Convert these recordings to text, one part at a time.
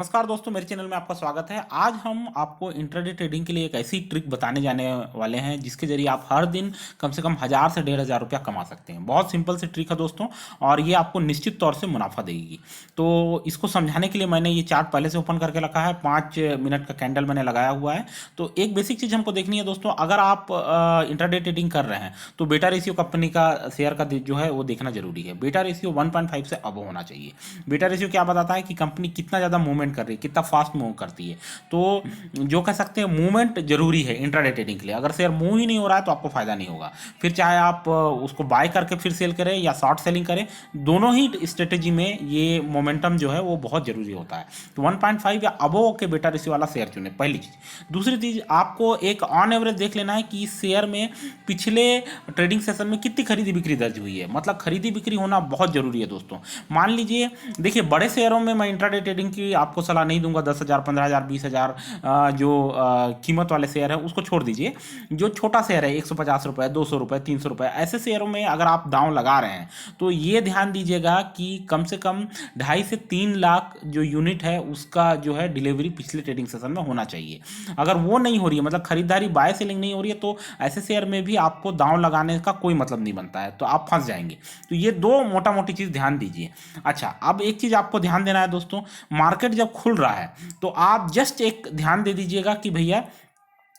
नमस्कार दोस्तों, मेरे चैनल में आपका स्वागत है। आज हम आपको इंट्राडे ट्रेडिंग के लिए एक ऐसी ट्रिक बताने जाने वाले हैं जिसके जरिए आप हर दिन कम से कम 1000 से 1500 रुपया कमा सकते हैं। बहुत सिंपल सी ट्रिक है दोस्तों, और ये आपको निश्चित तौर से मुनाफा देगी। तो इसको समझाने के लिए मैंने ये चार्ट पहले से ओपन करके रखा है। 5 मिनट का कैंडल मैंने लगाया हुआ है। तो एक बेसिक चीज़ हमको देखनी है दोस्तों, अगर आप इंट्राडे ट्रेडिंग कर रहे हैं तो बेटा रेशियो कंपनी का शेयर का जो है वो देखना जरूरी है। बेटा रेशियो 1.5 से अब होना चाहिए। बेटा रेशियो क्या बताता है कि कंपनी कितना ज़्यादा मूवमेंट कर रही है, कितना फास्ट मूव करती है। तो जो कह सकते हैं मूवमेंट जरूरी है इंट्राडे ट्रेडिंग के लिए। अगर शेयर मूव ही नहीं हो रहा है तो आपको फायदा नहीं होगा। फिर चाहे आप उसको बाय करके फिर सेल करें या शॉर्ट सेलिंग करें, दोनों ही स्ट्रेटेजी में ये मोमेंटम जो है वो बहुत जरूरी होता है। तो 1.5 या अबोव के बेटा रेशियो वाला शेयर चुने, पहली चीज। दूसरी चीज, आपको एक ऑन एवरेज देख लेना है कि इस शेयर में पिछले ट्रेडिंग सेशन में कितनी खरीदी बिक्री दर्ज हुई है। मतलब खरीदी बिक्री होना बहुत जरूरी है दोस्तों। मान लीजिए, देखिए बड़े शेयरों में मैं इंट्राडे ट्रेडिंग की आपको सलाह नहीं दूंगा। 10,000, 15,000, 20,000 जो कीमत वाले शेयर है उसको छोड़ दीजिए। जो छोटा शेयर है 150 रुपए, 200 रुपए, 300 रुपए, ऐसे शेयरों में अगर आप दांव लगा रहे हैं तो ये ध्यान दीजिएगा कि कम से कम 2.5 से 3 लाख जो यूनिट है उसका जो है डिलीवरी पिछले ट्रेडिंग सेशन में होना चाहिए। अगर वो नहीं हो रही है, मतलब खरीदारी बाय सेलिंग नहीं हो रही है, तो ऐसे शेयर में भी आपको दांव लगाने का कोई मतलब नहीं बनता है, तो आप फंस जाएंगे। तो ये दो मोटा मोटी चीज ध्यान दीजिए। अच्छा, अब एक चीज आपको ध्यान देना है दोस्तों, मार्केट जब खुल रहा है तो आप जस्ट एक ध्यान दे दीजिएगा कि भैया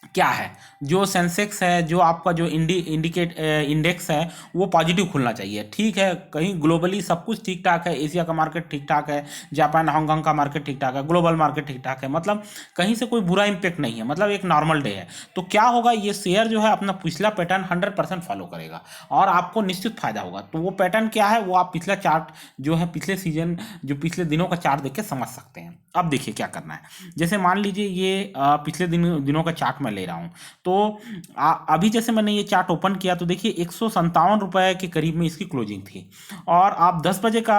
क्या है, जो सेंसेक्स है, जो आपका जो इंडिकेट इंडेक्स है वो पॉजिटिव खुलना चाहिए। ठीक है, कहीं ग्लोबली सब कुछ ठीक ठाक है, एशिया का मार्केट ठीक ठाक है, जापान हांगकांग का मार्केट ठीक ठाक है, ग्लोबल मार्केट ठीक ठाक है, मतलब कहीं से कोई बुरा इंपैक्ट नहीं है, मतलब एक नॉर्मल डे है। तो क्या होगा, ये शेयर जो है अपना पिछला पैटर्न 100% फॉलो करेगा और आपको निश्चित फायदा होगा। तो वो पैटर्न क्या है वो आप पिछला चार्ट जो है, पिछले सीजन जो पिछले दिनों का चार्ट देख के समझ सकते हैं। अब देखिए क्या करना है। जैसे मान लीजिए ये पिछले दिनों का चार्ट मैं ले रहा हूं। तो अभी जैसे मैंने ये चार्ट ओपन किया तो देखिए 157 रुपए के करीब में इसकी क्लोजिंग थी। और आप 10 बजे का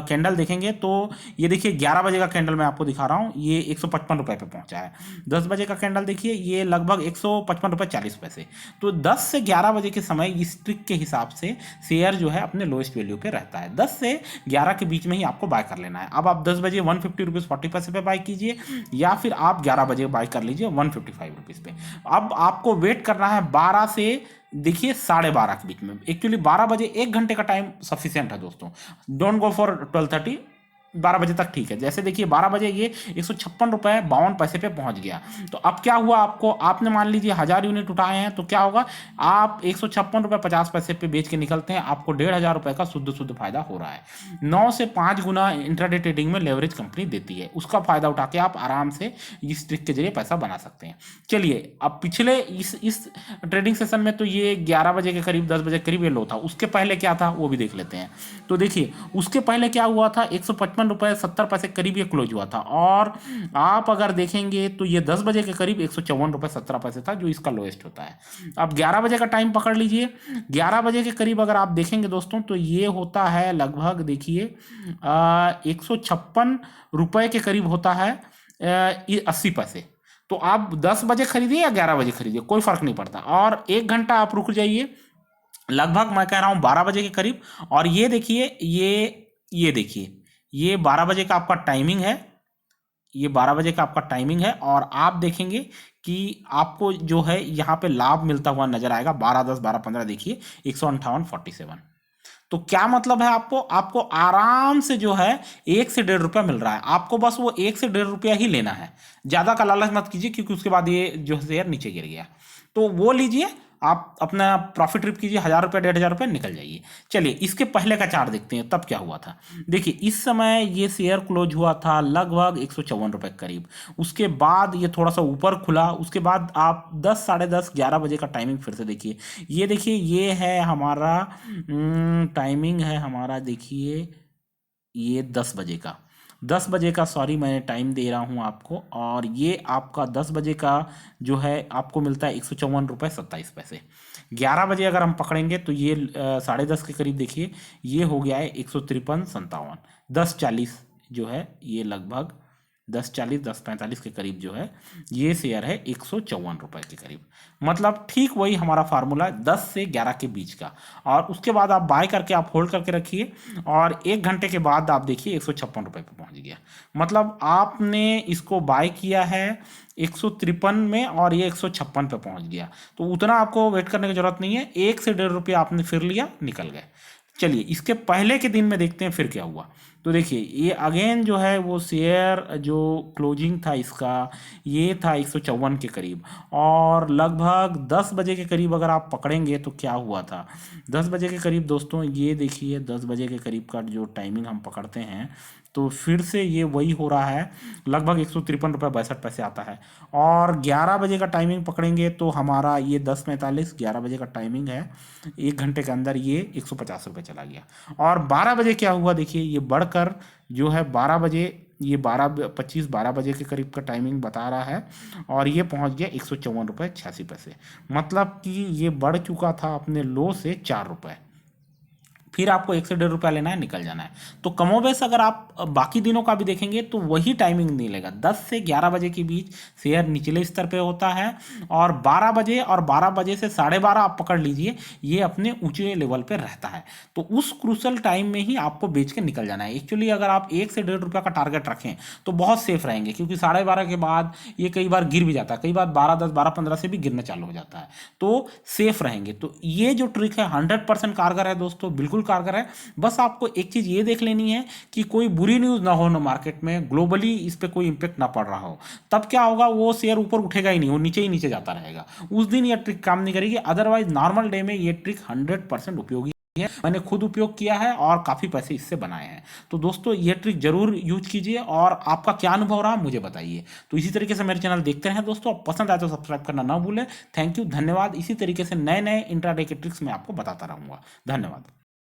कैंडल देखेंगे तो ये देखिए 11 बजे का कैंडल मैं आपको दिखा रहा हूं, ये 155 रुपए पे पहुंचा है। 10 बजे का कैंडल देखिए, ये लगभग 155 रुपए 40 पैसे। तो 10 से 11 बजे के समय इस ट्रिक के हिसाब से शेयर जो है अपने लोएस्ट वैल्यू पे रहता है। 10 से 11 के बीच में ही आपको बाय कर लेना है। अब आप 10 बजे 150 रुपीज 40 पैसे पे बाय कीजिए, या फिर आप 11 बजे बाय कर लीजिए 155 रुपीज पे। अब आपको वेट करना है 12 से देखिए 12:30 के बीच में। एक्चुअली 12 बजे 1 घंटे का टाइम सफिशियंट है दोस्तों। डोंट गो फॉर 12:30, 12 बजे तक ठीक है। जैसे देखिए 12 बजे ये 156 रुपए 52 पैसे पे पहुंच गया। तो अब क्या हुआ, आपको आपने मान लीजिए 1000 यूनिट उठाए हैं, तो क्या होगा, आप 156 रुपए 50 पैसे पे बेच के निकलते हैं, आपको 1500 रुपए का शुद्ध शुद्ध फायदा हो रहा है। 9 से 5 गुना इंट्राडे ट्रेडिंग में लेवरेज कंपनी देती है, उसका फायदा उठा के आप आराम से इस ट्रिक के जरिए पैसा बना सकते हैं। चलिए, अब पिछले इस ट्रेडिंग सेशन में तो ये 11 बजे के करीब, 10 बजे के करीब ये लो था। उसके पहले क्या था वो भी देख लेते हैं। तो देखिए उसके पहले क्या हुआ था, 155 रुपए 70 पैसे करीब ये क्लोज हुआ था। और आप अगर देखेंगे तो ये 10 बजे के करीब 154 रुपए 17 पैसे था, जो इसका लोएस्ट होता है। अब 11 बजे का टाइम पकड़ लीजिए। 11 बजे के करीब अगर आप देखेंगे दोस्तों तो ये होता है लगभग देखिए 156 रुपए के करीब होता है, 80 पैसे। तो आप 10 बजे खरीदिए या 11 बजे खरीदिए, कोई फर्क नहीं पड़ता। और 1 घंटा आप रुक जाइए, लगभग मैं कह रहा हूं 12 बजे के करीब। और ये देखिए, ये देखिए, ये 12 बजे का आपका टाइमिंग है। ये 12 बजे का आपका टाइमिंग है, और आप देखेंगे कि आपको जो है यहाँ पे लाभ मिलता हुआ नजर आएगा। 12:10, 12:15 देखिए 158.47। तो क्या मतलब है, आपको आपको आराम से जो है 1 से 1.5 रुपया मिल रहा है। आपको बस वो 1 से 1.5 रुपया ही लेना है। ज्यादा का लालच मत कीजिए, क्योंकि उसके बाद ये जो शेयर नीचे गिर गया तो वो लीजिए, आप अपना प्रॉफिट ट्रिप कीजिए, 1000 रुपये 1500 रुपये निकल जाइए। चलिए इसके पहले का चार्ट देखते हैं, तब क्या हुआ था। देखिए इस समय ये शेयर क्लोज हुआ था लगभग 154 रुपये के करीब। उसके बाद ये थोड़ा सा ऊपर खुला। उसके बाद आप 10, 10:30, 11 बजे का टाइमिंग फिर से देखिए। ये देखिए, ये है हमारा टाइमिंग है हमारा, देखिए ये 10 बजे का, 10 बजे का, सॉरी मैं टाइम दे रहा हूँ आपको। और ये आपका 10 बजे का जो है आपको मिलता है 154 रुपये 27 पैसे। 11 बजे अगर हम पकड़ेंगे तो ये 10:30 के करीब देखिए ये हो गया है 153.57। 10:40 जो है ये लगभग 10.40 10.45 के करीब जो है ये शेयर है 154 रुपए के करीब। मतलब ठीक वही हमारा फार्मूला 10 से 11 के बीच का। और उसके बाद आप बाय करके आप होल्ड करके रखिए और 1 घंटे के बाद आप देखिए 156 रुपए पे पहुंच गया। मतलब आपने इसको बाय किया है 153 में और ये 156 पे पहुंच गया। तो उतना आपको वेट करने की जरूरत नहीं है, 1 से 1.5 रुपया आपने फिर लिया, निकल गए। चलिए इसके पहले के दिन में देखते हैं फिर क्या हुआ। तो देखिए ये अगेन जो है वो शेयर जो क्लोजिंग था इसका ये था 154 के करीब। और लगभग 10 बजे के करीब अगर आप पकड़ेंगे तो क्या हुआ था, 10 बजे के करीब दोस्तों ये देखिए 10 बजे के करीब का जो टाइमिंग हम पकड़ते हैं तो फिर से ये वही हो रहा है, लगभग 153 रुपये 62 पैसे आता है। और 11 बजे का टाइमिंग पकड़ेंगे तो हमारा ये 10:45 11 बजे का टाइमिंग है, 1 घंटे के अंदर ये 150 रुपये चला गया। और 12 बजे क्या हुआ देखिए, ये बढ़कर जो है 12 बजे ये 12:25 12 बजे के करीब का टाइमिंग बता रहा है और ये पहुंच गया 154 रुपये 86 पैसे। मतलब कि ये बढ़ चुका था अपने लो से 4 रुपये। फिर आपको 1 से 1.5 रुपया लेना है, निकल जाना है। तो कमोबेश अगर आप बाकी दिनों का भी देखेंगे तो वही टाइमिंग मिलेगा, 10 से 11 बजे के बीच शेयर निचले स्तर पे होता है और 12 बजे और 12 बजे से 12:30 आप पकड़ लीजिए ये अपने ऊंचे लेवल पे रहता है। तो उस क्रूशल टाइम में ही आपको बेच के निकल जाना है। एक्चुअली अगर आप 1 से 1.5 रुपया का टारगेट रखें तो बहुत सेफ रहेंगे, क्योंकि 12:30 के बाद ये कई बार गिर भी जाता है, कई बार 12:10 12:15 से भी गिरना चालू हो जाता है, तो सेफ रहेंगे। तो ये जो ट्रिक है 100% कारगर है दोस्तों, बिल्कुल कारगर है। बस आपको एक चीज ये देख लेनी है कि कोई बुरी न्यूज ना हो ना मार्केट में, ग्लोबली इस पे कोई इंपैक्ट ना पड़ रहा हो, तब क्या होगा वो शेयर ऊपर उठेगा ही नहीं, वो नीचे ही नीचे जाता रहेगा, उस दिन ये ट्रिक काम नहीं करेगी। अदरवाइज नॉर्मल डे में ये ट्रिक 100% उपयोगी है, मैंने खुद उपयोग किया है और काफी पैसे इससे बनाए हैं। तो दोस्तों ये ट्रिक जरूर यूज कीजिए और आपका क्या अनुभव रहा मुझे बताइए। तो इसी तरीके से मेरे चैनल देखते रहें दोस्तों, पसंद आए तो सब्सक्राइब करना ना भूलें। थैंक यू, धन्यवाद। इसी तरीके से नए नए इंट्राडे के ट्रिक्स मैं आपको बताता रहूंगा। धन्यवाद।